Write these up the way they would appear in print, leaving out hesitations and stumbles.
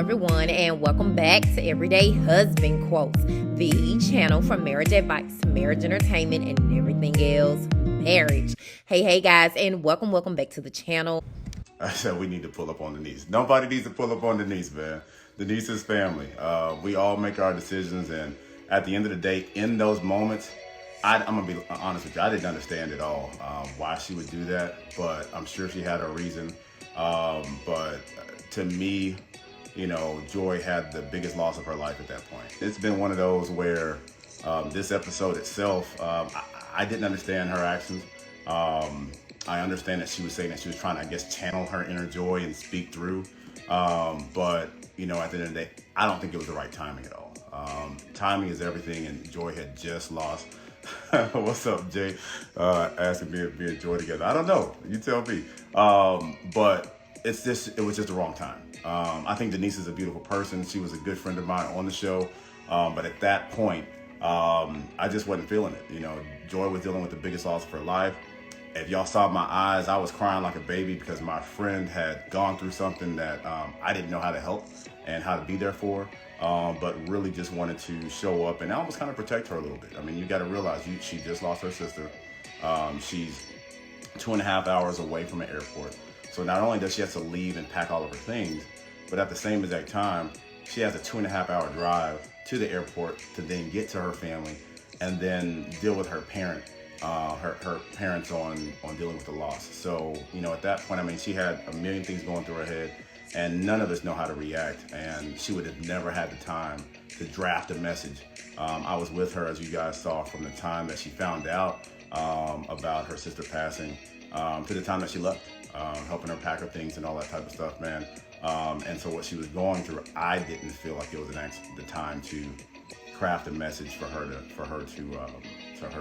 everyone, and welcome back to Everyday Husband Quotes, the channel for marriage advice, marriage entertainment, and everything else marriage. Hey guys, and welcome back to the channel. I said we need to pull up on Denise. Nobody needs to pull up on Denise, man. Denise is family. We all make our decisions, and at the end of the day, in those moments, I'm gonna be honest with you. I didn't understand at all why she would do that, but I'm sure she had a reason. But to me, Joy had the biggest loss of her life at that point. It's been one of those where this episode itself, I didn't understand her actions. I understand that she was saying that she was trying to, I guess, channel her inner joy and speak through. But, at the end of the day, I don't think it was the right timing at all. Timing is everything, and Joy had just lost. What's up, Jay? Asking me if me and Joy together. I don't know. You tell me. But it was just the wrong time. I think Denise is a beautiful person. She was a good friend of mine on the show. But at that point, I just wasn't feeling it. Joy was dealing with the biggest loss of her life. If y'all saw my eyes, I was crying like a baby because my friend had gone through something that I didn't know how to help and how to be there for, but really just wanted to show up and almost kind of protect her a little bit. I mean, you got to realize she just lost her sister. She's 2.5 hours away from an airport. So not only does she have to leave and pack all of her things, but at the same exact time, she has a 2.5 hour drive to the airport to then get to her family and then deal with her parents on dealing with the loss. So, at that point, I mean, she had a million things going through her head, and none of us know how to react, and she would have never had the time to draft a message. I was with her, as you guys saw, from the time that she found out about her sister passing to the time that she left, helping her pack her things and all that type of stuff, man. And so what she was going through, I didn't feel like it was the time to craft a message for her to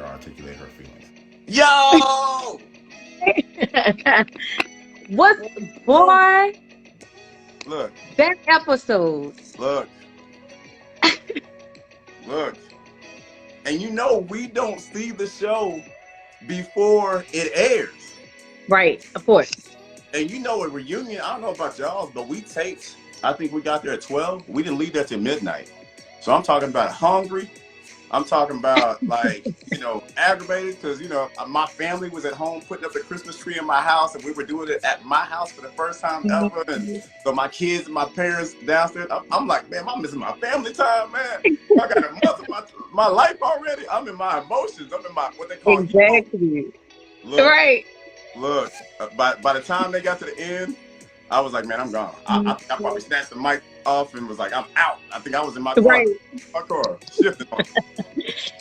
articulate her feelings. Yo! What, boy? Look. That episode. Look. And we don't see the show before it airs. Right, of course. And a reunion, I don't know about y'all, but we taped, I think we got there at 12. We didn't leave there till midnight. So I'm talking about hungry. I'm talking about aggravated because, my family was at home putting up the Christmas tree in my house, and we were doing it at my house for the first time ever. And so my kids and my parents downstairs, I'm like, man, I'm missing my family time, man. I got a month of my life already. I'm in my emotions. I'm in my, what they call exactly. Look, by the time they got to the end, I was like, man, I'm gone. I probably snatched the mic off and was like, I'm out. I think I was in my car. Right. Shifting.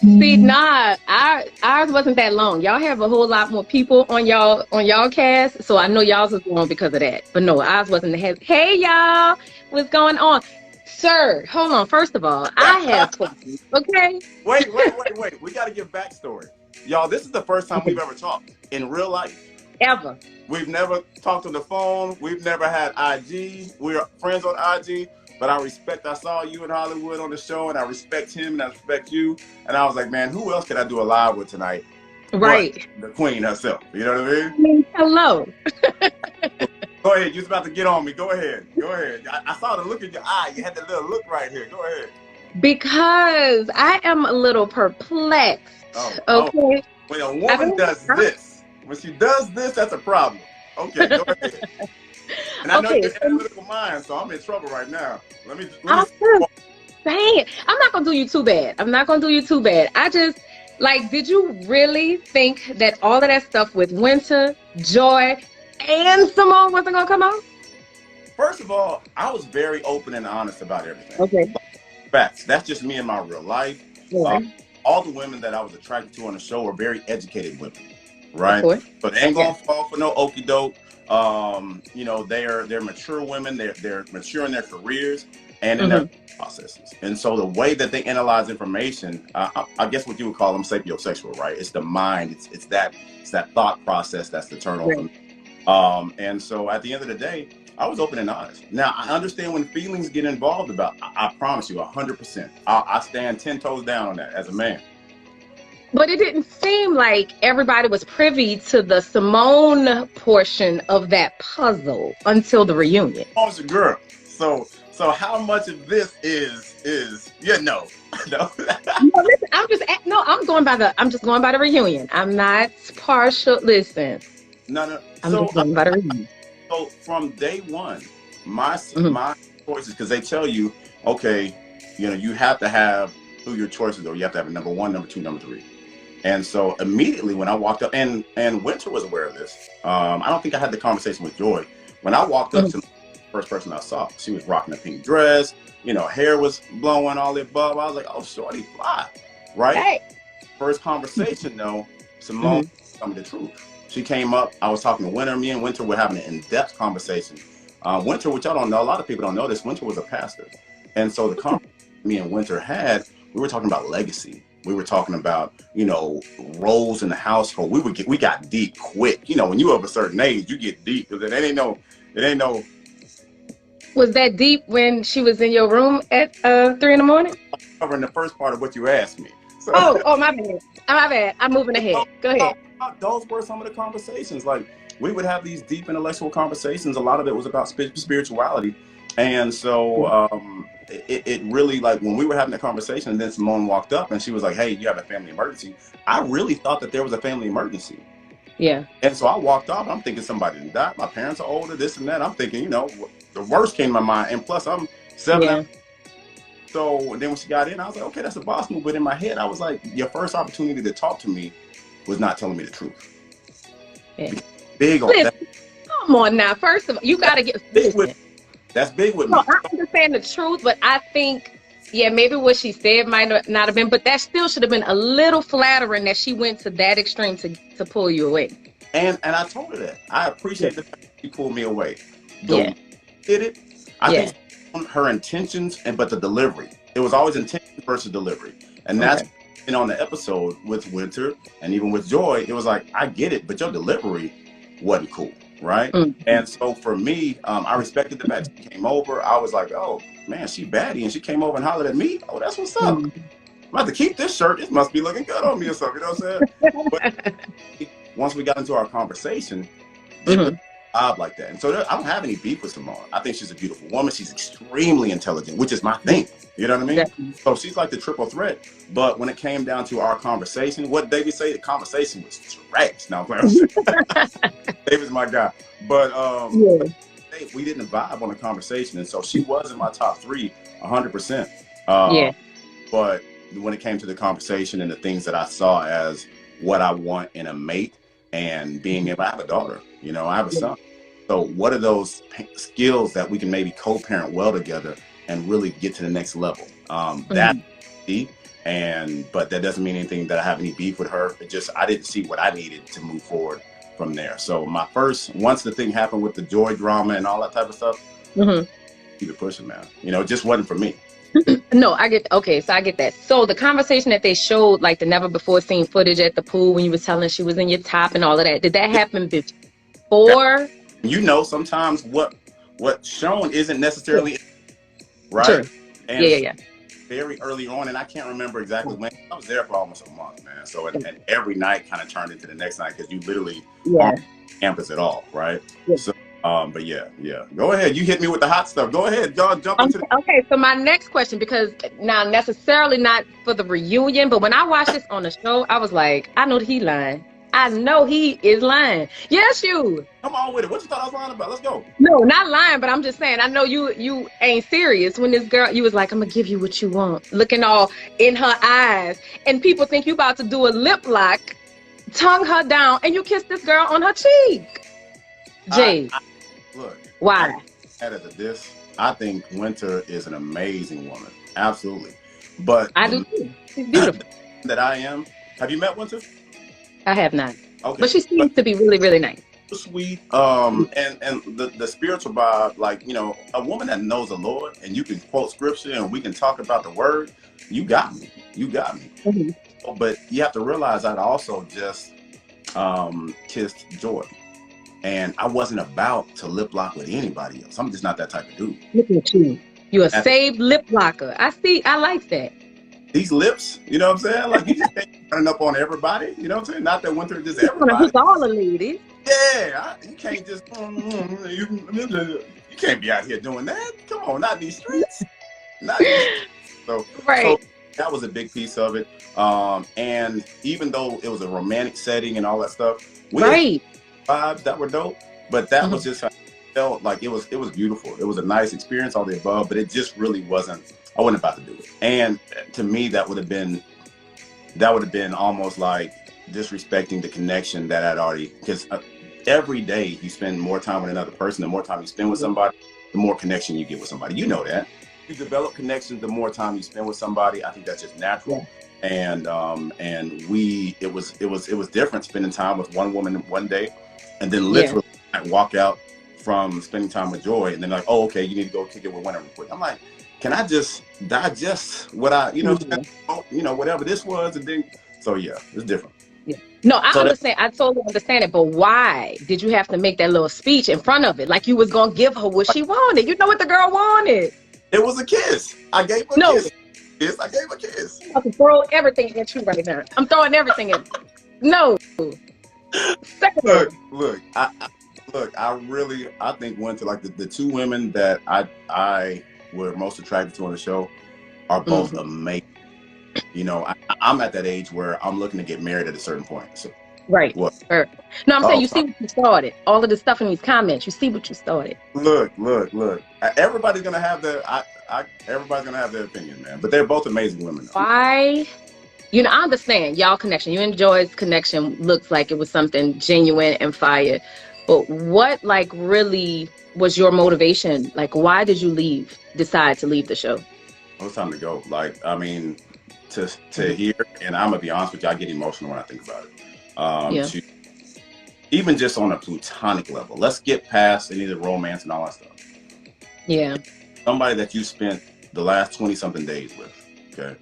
See, ours wasn't that long. Y'all have a whole lot more people on y'all cast, so I know y'all's was long because of that. But no, ours wasn't the heavy. Hey, y'all, what's going on? Sir, hold on. First of all, I have questions, okay? Wait. We got to give backstory. Y'all, this is the first time we've ever talked in real life. Ever. We've never talked on the phone. We've never had IG. We're friends on IG, but I saw you in Hollywood on the show, and I respect him, and I respect you. And I was like, man, who else can I do a live with tonight? Right. But the queen herself. You know what I mean? Hello. Go ahead. You was about to get on me. Go ahead. I saw the look in your eye. You had the little look right here. Go ahead. Because I am a little perplexed. Okay. When a woman does this, when she does this, that's a problem. Okay, go ahead. And I know you're an analytical mind, so I'm in trouble right now. Let me dang it. I'm not going to do you too bad. I just, did you really think that all of that stuff with Wynter, Joy, and Simone wasn't going to come out? First of all, I was very open and honest about everything. Okay. Facts. That's just me in my real life. Yeah. All the women that I was attracted to on the show were very educated women. Right, so they ain't gonna fall for no okie doke. They're mature women. They're mature in their careers and in their processes. And so the way that they analyze information, I guess what you would call them sapiosexual, right? It's the mind. It's that thought process that's the turn on. Right. And so at the end of the day, I was open and honest. Now I understand when feelings get involved. I promise you, 100%. I stand 10 toes down on that as a man. But it didn't seem like everybody was privy to the Simone portion of that puzzle until the reunion. I was a girl. So So how much of this is no. No, listen, I'm just going by the reunion. I'm not partial. Listen, No, no. I'm just So going by the reunion. so from day one, my Hmm. my choices, because they tell you, okay, you have to have who your choices are. You have to have a number one, number two, number three. And so immediately when I walked up, and Wynter was aware of this. I don't think I had the conversation with Joy. When I walked up Hmm. to the first person I saw, she was rocking a pink dress. Hair was blowing, all the above. I was like, oh, shorty, fly, right? Hey. First conversation though, Simone Hmm. told me the truth. She came up. I was talking to Wynter. Me and Wynter were having an in-depth conversation. Wynter, which I don't know, a lot of people don't know this. Wynter was a pastor, and so the conversation me and Wynter had, we were talking about legacy. We were talking about roles in the household. We got deep quick. When you of a certain age, you get deep because it ain't no Was that deep when she was in your room at 3 in the morning? covering the first part of what you asked me. So Oh, my bad. My bad. I'm moving ahead. Go ahead. those were some of the conversations. Like we would have these deep intellectual conversations. A lot of it was about spirituality, and so it really, like, when we were having the conversation, and then Simone walked up and she was like, "Hey, you have a family emergency." I really thought that there was a family emergency, Yeah. and so I walked off. I'm thinking somebody died. My parents are older, this and that. I'm thinking, the worst came to my mind, and plus I'm seven. Yeah. So then when she got in, I was like, okay, that's a boss move. But in my head, I was like, your first opportunity to talk to me was not telling me the truth. Yeah. Big on that. Listen, come on now. First of all, you got to get. Big Listen. that's big with No, me. I understand the truth, but I think, yeah, maybe what she said might not have been, but that still should have been a little flattering that she went to that extreme to pull you away. And I told her that. I Yeah. appreciate the fact that she pulled me away. The Yeah. way she did it, I Yeah. think her intentions, but the delivery. It was always intention versus delivery. And that's Okay. on the episode with Wynter and even with Joy, it was like, I get it, but your delivery wasn't cool. Right. Mm. And so for me, I respected the fact she came over. I was like, oh man, she baddie, and she came over and hollered at me. Oh, that's what's up. Mm. I'm about to keep this shirt. It must be looking good on me or something. You know what I'm saying? But once we got into our conversation, it was Mhm. odd like that. And so I don't have any beef with Simone. I think she's a beautiful woman. She's extremely intelligent, which is my thing. You know what I mean? Definitely. So she's like the triple threat. But when it came down to our conversation, what David say? The conversation was trash. Now, David's my guy. But Yeah. we didn't vibe on the conversation. And so she was in my top three, 100%. Yeah. But when it came to the conversation and the things that I saw as what I want in a mate, and being able, I have a daughter, I have a son. So what are those skills that we can maybe co-parent well together and really get to the next level? That's key. But that doesn't mean anything that I have any beef with her. It just, I didn't see what I needed to move forward from there. So once the thing happened with the Joy drama and all that type of stuff, Mhm. keep it pushing, man. It just wasn't for me. No, I get so I get that. So the conversation that they showed, like the never before seen footage at the pool when you was telling she was in your top and all of that, did that happen before? Sometimes what's shown isn't necessarily right. True. And Yeah. very early on, and I can't remember exactly when. I was there for almost a month, man. So and every night kind of turned into the next night because you literally Yeah. aren't on campus at all, right? Yeah. So, but yeah. Go ahead. You hit me with the hot stuff. Go ahead, y'all. Jump into the. Okay, so my next question, because now necessarily not for the reunion, but when I watched this on the show, I was like, I know he lying. I know he is lying. Yes, you. Come on with it. What you thought I was lying about? Let's go. No, not lying, but I'm just saying, I know you ain't serious when this girl, you was like, I'm gonna give you what you want, looking all in her eyes, and people think you about to do a lip lock, tongue her down, and you kiss this girl on her cheek. Jay, Look. why? As a diss, I think Wynter is an amazing woman. Absolutely. But I do too. She's beautiful. that I am. Have you met Wynter? I have not. Okay. But she seems to be really, really nice. Sweet. And the spiritual vibe, like, a woman that knows the Lord, and you can quote scripture and we can talk about the word. You got me. Mm-hmm. But you have to realize I'd also just kissed Joy. And I wasn't about to lip lock with anybody else. I'm just not that type of dude. Look at you. You're a saved lip locker. I like that. These lips, you know what I'm saying? Like, you just can't turn up on everybody. You know what I'm saying? Not that Wynter just everybody. All the ladies. Yeah, you can't just. You can't be out here doing that. Come on, not in these streets. Not in these streets. So Right. that was a big piece of it. And even though it was a romantic setting and all that stuff, we had Right. vibes that were dope. But that was Mhm. just how it felt. Like it was beautiful. It was a nice experience, all the above. But it just really wasn't. I wasn't about to do it. And to me, that would have been almost like disrespecting the connection that I'd already, because every day you spend more time with another person, the more time you spend with somebody, the more connection you get with somebody. You know that. You develop connections the more time you spend with somebody. I think that's just natural. And it was different spending time with one woman one day, and then literally I walk out from spending time with Joy, and then like, oh, okay, you need to go kick it with Wynter real quick. I'm like, can I just digest what I, whatever this was, and then so yeah, it's different. Yeah. No, I So that understand. I totally understand it. But why did you have to make that little speech in front of it? Like you was gonna give her what she wanted. You know what the girl wanted. it was a kiss. I gave her a No, kiss. Yes, I gave her a kiss. I'm about to throw everything at you right now. I'm throwing everything at you. No. Second Look, one. I think Wynter, like the two women that I were most attracted to on the show are both amazing. You know, I'm at that age where I'm looking to get married at a certain point. So Right. what? Sure. No, I'm saying Oh, you see what you started. All of the stuff in these comments, you see what you started. look. Everybody's gonna have everybody's gonna have their opinion, man. But they're both amazing women. Why? You know, I understand y'all connection. You and Joy's connection looks like it was something genuine and fire. But what like really was your motivation? Like why did you decide to leave the show? It was time to go. Like, I mean, to hear, and I'm gonna be honest with you, I get emotional when I think about it. Yeah. To even just on a platonic level, let's get past any of the romance and all that stuff. Yeah. Somebody that you spent the last 20 something days with, okay?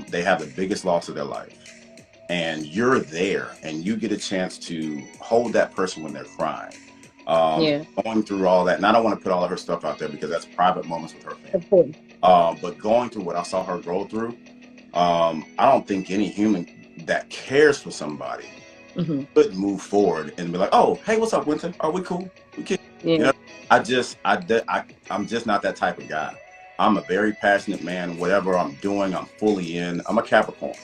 They have the biggest loss of their life, and you're there, and you get a chance to hold that person when they're crying, going through all that. And I don't want to put all of her stuff out there because that's private moments with her family. Of course. But going through what I saw her go through, I don't think any human that cares for somebody could move forward and be like, oh, hey, what's up, Wynter? Are we cool? We can, Yeah. you know, I'm just not that type of guy. I'm a very passionate man. Whatever I'm doing, I'm fully in. I'm a Capricorn,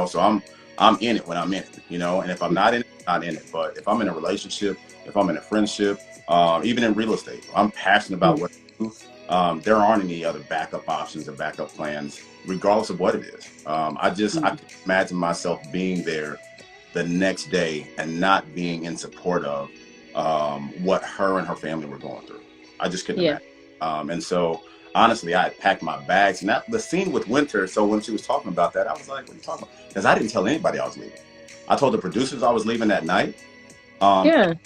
so I'm in it when I'm in it, and if I'm not in it, I'm not in it. But if I'm in a relationship, if I'm in a friendship, even in real estate, I'm passionate about what I do. There aren't any other backup options or backup plans, regardless of what it is. I can imagine myself being there the next day and not being in support of what her and her family were going through. I just couldn't imagine. And so, honestly, I had packed my bags. And the scene with Wynter, so when she was talking about that, I was like, what are you talking about? Because I didn't tell anybody I was leaving. I told the producers I was leaving that night. In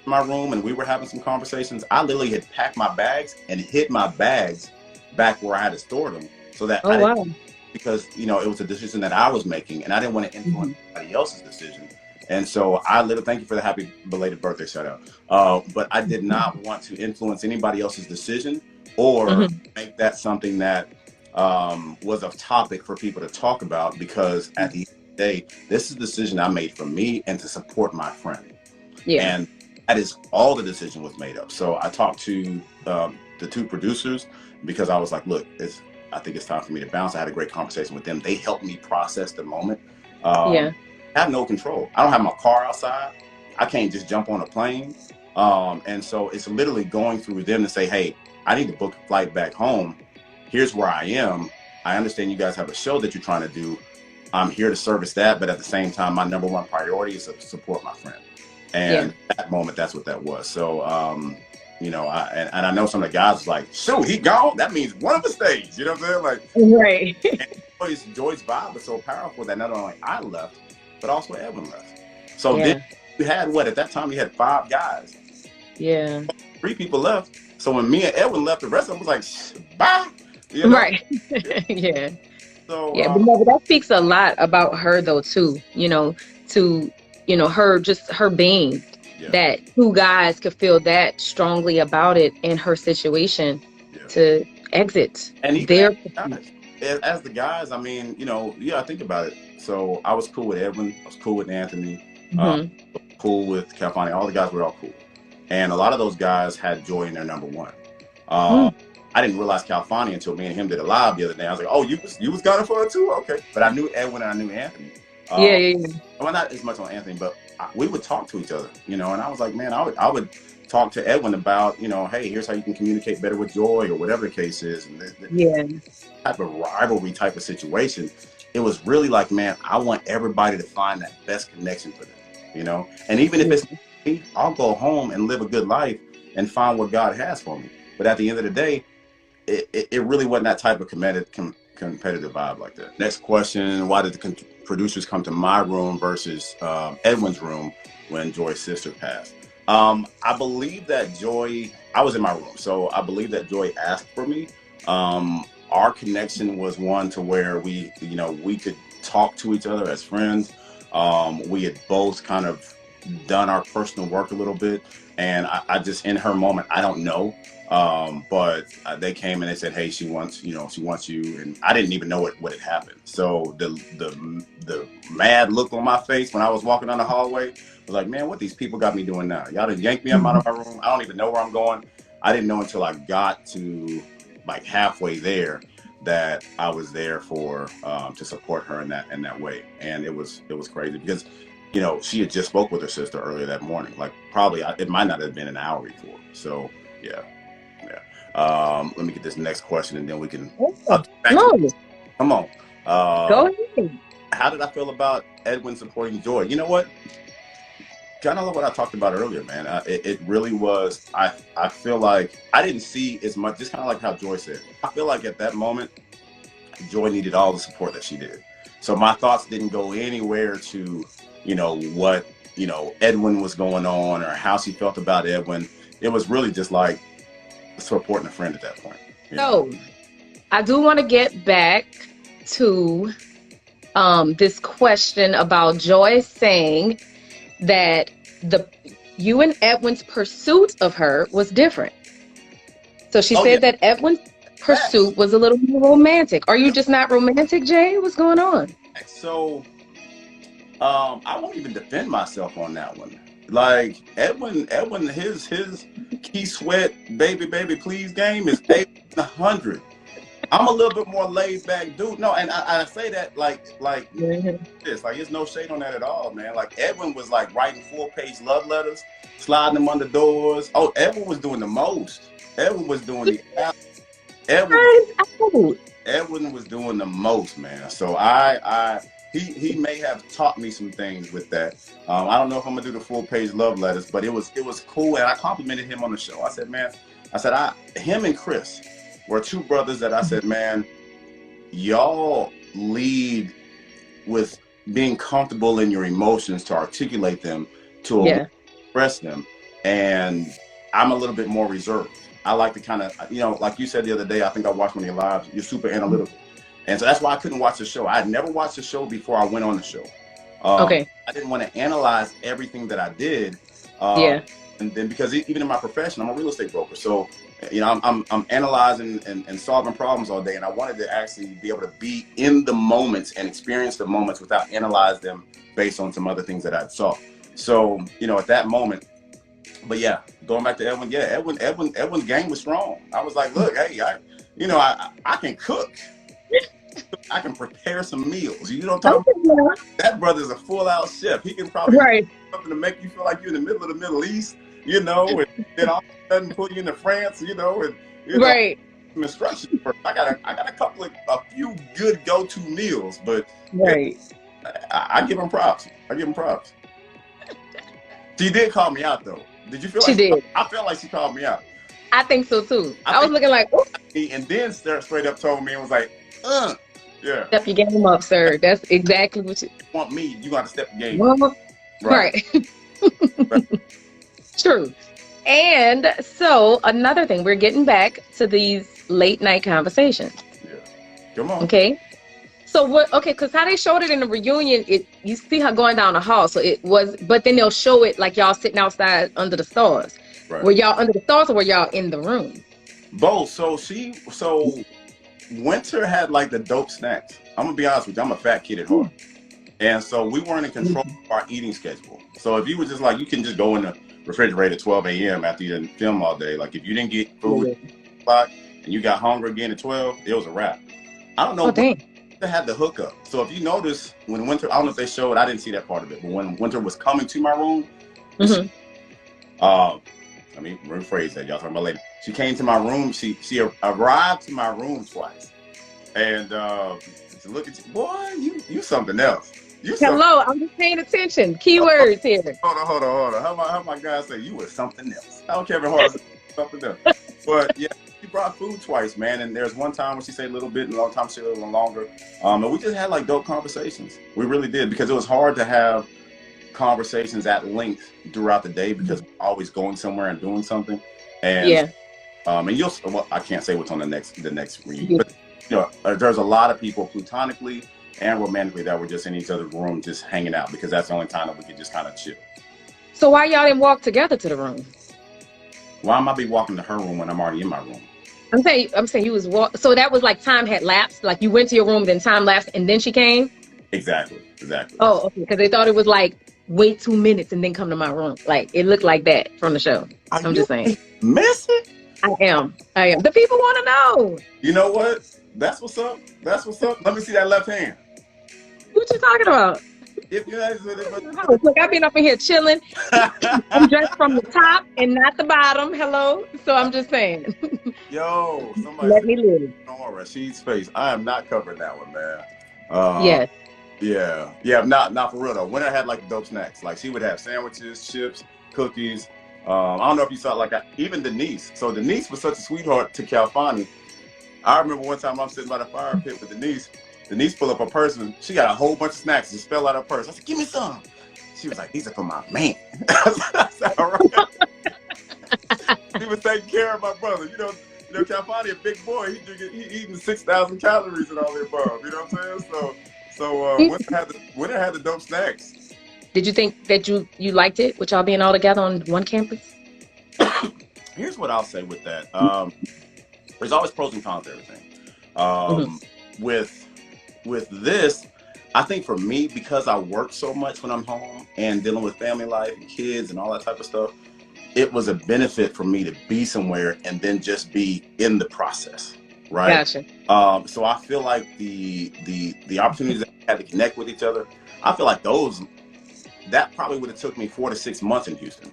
my room, and we were having some conversations. I literally had packed my bags and hid my bags back where I had to store them, so that because it was a decision that I was making, and I didn't want to influence anybody else's decision. And so I literally, thank you for the happy belated birthday shout out. But I did not want to influence anybody else's decision or make that something that was a topic for people to talk about, because at the end of the day, this is a decision I made for me and to support my friend. And that is all the decision was made of. So I talked to the two producers, because I was like, look, I think it's time for me to bounce. I had a great conversation with them. They helped me process the moment. I have no control. I don't have my car outside. I can't just jump on a plane. And so it's literally going through them to say, hey, I need to book a flight back home. Here's where I am. I understand you guys have a show that you're trying to do. I'm here to service that. But at the same time, my number one priority is to support my friend. And that moment, that's what that was. So, I know some of the guys was like, shoot, he gone? That means one of the stays. You know what I'm saying? Right. Joy's vibe was so powerful that not only I left, but also Edwin left. So then you had at that time you had 5 guys. Yeah. 3 people left. So when me and Edwin left, the rest of them was like, bye. Right. Yeah. So but that speaks a lot about her though too. Her being that 2 guys could feel that strongly about it in her situation to exit. And even as the guys, I mean, I think about it. So I was cool with Edwin. I was cool with Anthony. Cool with Calfani. All the guys were all cool. And a lot of those guys had Joy in their number one. Mm. I didn't realize California until me and him did a live the other day. I was like, oh, you was gunning for it too? Okay. But I knew Edwin and I knew Anthony. Yeah, yeah, yeah. Well, not as much on Anthony, but we would talk to each other, and I was like, man, I would talk to Edwin about, hey, here's how you can communicate better with Joy or whatever the case is. And Yeah. type of rivalry type of situation, it was really like, man, I want everybody to find that best connection for them, and even if it's me, I'll go home and live a good life and find what God has for me. But at the end of the day, it really wasn't that type of competitive vibe like that. Next question: why did the producers come to my room versus Edwin's room when Joy's sister passed? I believe that I was in my room, so I believe that Joy asked for me. Our connection was one to where we could talk to each other as friends. We had both kind of done our personal work a little bit, and I just, in her moment, I don't know. But they came and they said, hey, she wants you, and I didn't even know what had happened. So the mad look on my face when I was walking down the hallway was like, man, what these people got me doing now? Y'all done yanked me out of my room. I don't even know where I'm going. I didn't know until I got to like halfway there that I was there for to support her in that way. And it was crazy because she had just spoke with her sister earlier that morning. Like probably it might not have been an hour before. So yeah. Let me get this next question and then we can come on. Go ahead. How did I feel about Edwin supporting Joy? You know what? Kind of like what I talked about earlier, man. It really was. I feel like I didn't see as much, just kind of like how Joy said. I feel like at that moment, Joy needed all the support that she did. So my thoughts didn't go anywhere to, what, Edwin was going on or how she felt about Edwin. It was really just like supporting a friend at that point. So I do want to get back to this question about Joy saying that you and Edwin's pursuit of her was different. So she said that Edwin's pursuit was a little more romantic. Are you just not romantic, Jay? What's going on? So I won't even defend myself on that one. Like Edwin, his key sweat, baby, please game is 800. I'm a little bit more laid back dude. No, and I say that like this, like there's no shade on that at all, man. Like Edwin was like writing 4-page love letters, sliding them under doors. Oh, Edwin was doing the most. Edwin was doing the Edwin was doing the most, man. So he may have taught me some things with that. I don't know if I'm gonna do the 4-page love letters, but it was cool, and I complimented him on the show. I said, man, him and Chris were two brothers that I said, man, y'all lead with being comfortable in your emotions to articulate them, to express them, and I'm a little bit more reserved. I like to kind of, like you said the other day, I think I watched one of your lives, you're super analytical. And so that's why I couldn't watch the show. I had never watched the show before I went on the show. I didn't want to analyze everything that I did. And then because even in my profession, I'm a real estate broker. So, I'm analyzing and solving problems all day. And I wanted to actually be able to be in the moments and experience the moments without analyze them based on some other things that I saw. So, at that moment, but yeah, going back to Edwin, Edwin's game was strong. I was like, look, hey, I can cook. I can prepare some meals. You know what I'm talking about? That brother's a full-out chef. He can probably do something to make you feel like you're in the middle of the Middle East, and then all of a sudden put you into France, and some instructions. I got a few good go-to meals, but I give him props. She did call me out though. Did you feel like she did? I felt like she called me out. I think so too. I was looking like, ooh. And then straight up told me and was like, yeah. Step your game up, sir. That's exactly what you want me. You got to step your game up. Right. True. And so another thing, we're getting back to these late night conversations. Yeah. Come on. Okay. So what? Okay, because how they showed it in the reunion, you see her going down the hall. So it was, but then they'll show it like y'all sitting outside under the stars. Right. Were y'all under the stars or were y'all in the room? Both. So Wynter had like the dope snacks. I'm gonna be honest with you, I'm a fat kid at heart. And so we weren't in control of our eating schedule. So if you was just like, you can just go in the refrigerator at 12 a.m. after you didn't film all day. Like if you didn't get food, o'clock and you got hungry again at 12, it was a wrap. I don't know Oh, what dang. they had the hookup. So if you notice when Wynter, I don't know if they showed, I didn't see that part of it, but when Wynter was coming to my room, Mm-hmm. let me rephrase that. Y'all talking about later. She came to my room. She arrived to my room twice, and to look at you, boy, you something else. You something. Hello, I'm just paying attention. Keywords here. Hold on. How my guy say you were something else? I don't care if hard something else. But yeah, she brought food twice, man. And there's one time when she said a little bit, and another time she said a little longer. And we just had like dope conversations. We really did, because it was hard to have conversations at length throughout the day because we're always going somewhere and doing something. And Yeah. and well, I can't say what's on the next reunion, but you know, there's a lot of people platonically and romantically that were just in each other's room, just hanging out, because that's the only time that we could just kind of chill. So why y'all didn't walk together to the room? Why am I be walking to her room when I'm already in my room? I'm saying you was so that was like time had lapsed. Like you went to your room, then time lapsed, and then she came. Exactly. Oh, okay. Because they thought it was like wait 2 minutes and then come to my room. Like it looked like that from the show. I'm just saying. Messy? I am. The people want to know. You know what? That's what's up. Let me see that left hand. What you talking about? If you Look, I've been up in here chilling. I'm dressed from the top and not the bottom. Hello. So I'm just saying. Yo, somebody Let me live. Oh, Rashid's face. I am not covering that one, man. Yes. Yeah. Not for real though. Winter had like dope snacks. Like she would have sandwiches, chips, cookies. I don't know if you saw like even Denise. So Denise was such a sweetheart to Calfani. I remember one time I'm sitting by the fire pit with Denise. Denise pulled up her purse and she got a whole bunch of snacks and just fell out of her purse. I said, "Give me some." She was like, "These are for my man." I said, "All right." He was taking care of my brother. You know, Calfani, a big boy. He eating 6,000 calories and all the above. You know what I'm saying? So Winter had the dope snacks. Did you think that you liked it with y'all being all together on one campus? Here's what I'll say with that. There's always pros and cons to everything. With this, I think for me, because I work so much when I'm home and dealing with family life and kids and all that type of stuff, it was a benefit for me to be somewhere and then just be in the process, right? Gotcha. So I feel like the opportunities that we had to connect with each other, I feel like that probably would have took me 4 to 6 months in Houston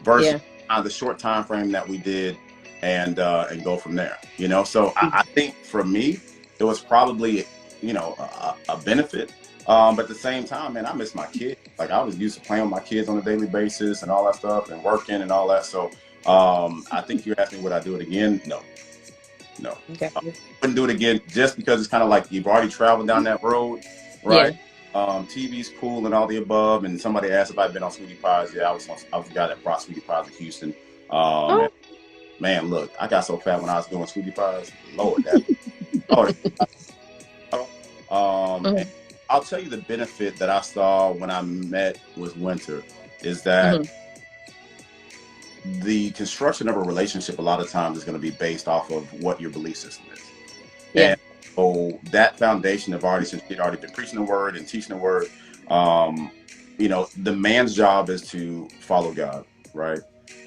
versus the short time frame that we did and go from there, you know? So I think for me, it was probably, a benefit. But at the same time, man, I miss my kids. Like I was used to playing with my kids on a daily basis and all that stuff and working and all that. So I think you asked me, would I do it again? No. Okay. I wouldn't do it again just because it's kind of like you've already traveled down that road, right? Yeah. TV's cool and all the above. And somebody asked if I'd been on Sweetie Pies. Yeah, I was the guy that brought Sweetie Pies to Houston. Man, look, I got so fat when I was doing Sweetie Pies. Lord, and I'll tell you the benefit that I saw when I met with Wynter is that the construction of a relationship a lot of times is going to be based off of what your belief system is. Yeah. And so that foundation of since he'd already been preaching the word and teaching the word, the man's job is to follow God, right?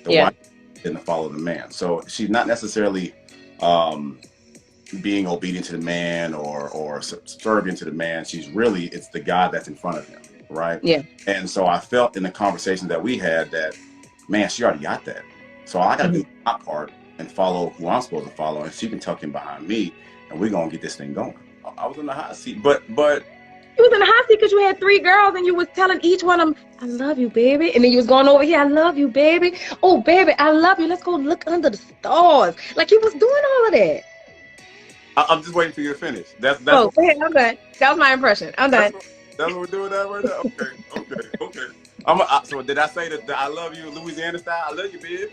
The wife didn't follow the man. So she's not necessarily being obedient to the man or subservient to the man. It's the God that's in front of him, right? Yeah. And so I felt in the conversation that we had that, man, she already got that. So I got to do my part and follow who I'm supposed to follow, and she can tuck in behind me, and we're going to get this thing going. I was in the hot seat, but you was in the hot seat because you had 3 girls and you was telling each one of them, "I love you, baby." And then you was going over here, "I love you, baby. Oh, baby, I love you. Let's go look under the stars." Like you was doing all of that. I'm just waiting for you to finish. That's go ahead. I'm done. That was my impression. I'm done. That's what we're doing that right now? Okay. So did I say that I love you Louisiana style? I love you, babe.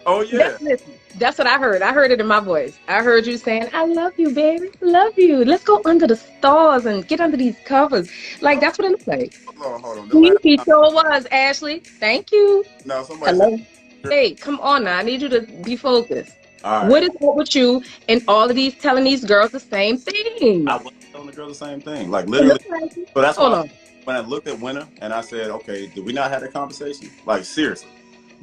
Oh, yeah. That's what I heard. I heard it in my voice. I heard you saying, "I love you, baby. Love you. Let's go under the stars and get under these covers." Like, that's what it looks like. Hold on. He sure was, Ashley. Thank you. No, somebody. Hey, come on now. I need you to be focused. All right. What is up with you and all of these telling these girls the same thing? I wasn't telling the girls the same thing. Like, literally. So that's why when I looked at Wynter and I said, "Okay, did we not have that conversation?" Like, seriously.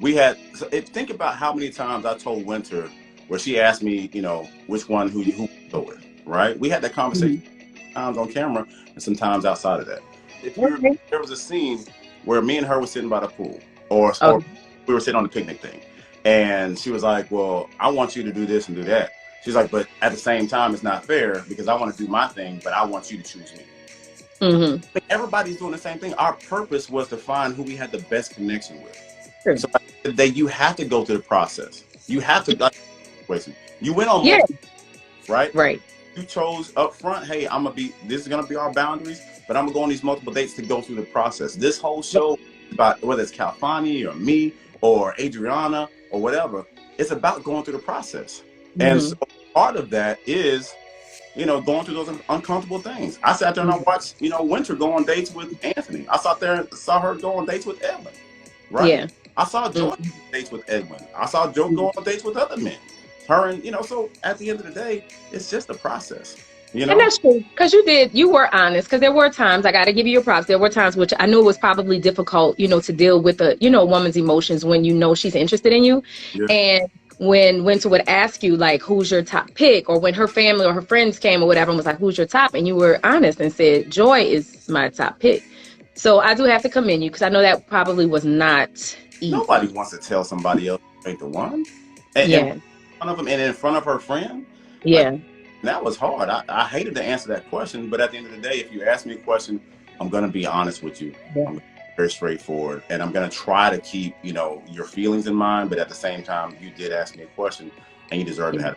we had, so think about how many times I told Wynter where she asked me, you know, which one who go with, right? We had that conversation Mhm. times on camera and sometimes outside of that. If you remember, Okay. there was a scene where me and her were sitting by the pool, or Okay. we were sitting on the picnic thing, and she was like, "Well, I want you to do this and do that." She's like, "But at the same time, it's not fair because I want to do my thing, but I want you to choose me." Mm-hmm. Everybody's doing the same thing. Our purpose was to find who we had the best connection with. True. So that you have to go through the process. You have to. You went on Yeah. multiple, right? Right. You chose up front, hey, I'm gonna be, this is gonna be our boundaries, but I'm gonna go on these multiple dates to go through the process. This whole show about whether it's Calfani or me or Adriana or whatever, it's about going through the process. And so Mm-hmm. part of that is, you know, going through those uncomfortable things. I sat there and I watched, you know, Wynter go on dates with Anthony. I sat there and saw her go on dates with Edwin, right? Yeah. I saw Joy go on Mm-hmm. dates with Edwin. I saw Joe go on dates with other men. Her and, you know, so at the end of the day, it's just a process, you And know? that's true because you were honest. Because there were times I got to give you your props. There were times which I knew it was probably difficult, to deal with a woman's emotions when she's interested in you, Yeah. and when Winter would ask you like who's your top pick, or when her family or her friends came or whatever and was like who's your top, and you were honest and said Joy is my top pick. So I do have to commend you because I know that probably was not Nobody easy. wants to tell somebody else ain't the one. And in Yeah, front of them and in front of her friend, like yeah, that was hard. I hated to answer that question, but at the end of the day, if you ask me a question, I'm gonna be honest with you. yeah, I'm very straightforward, and I'm gonna try to keep, you know, your feelings in mind. But at the same time, you did ask me a question, and you deserve to yeah. have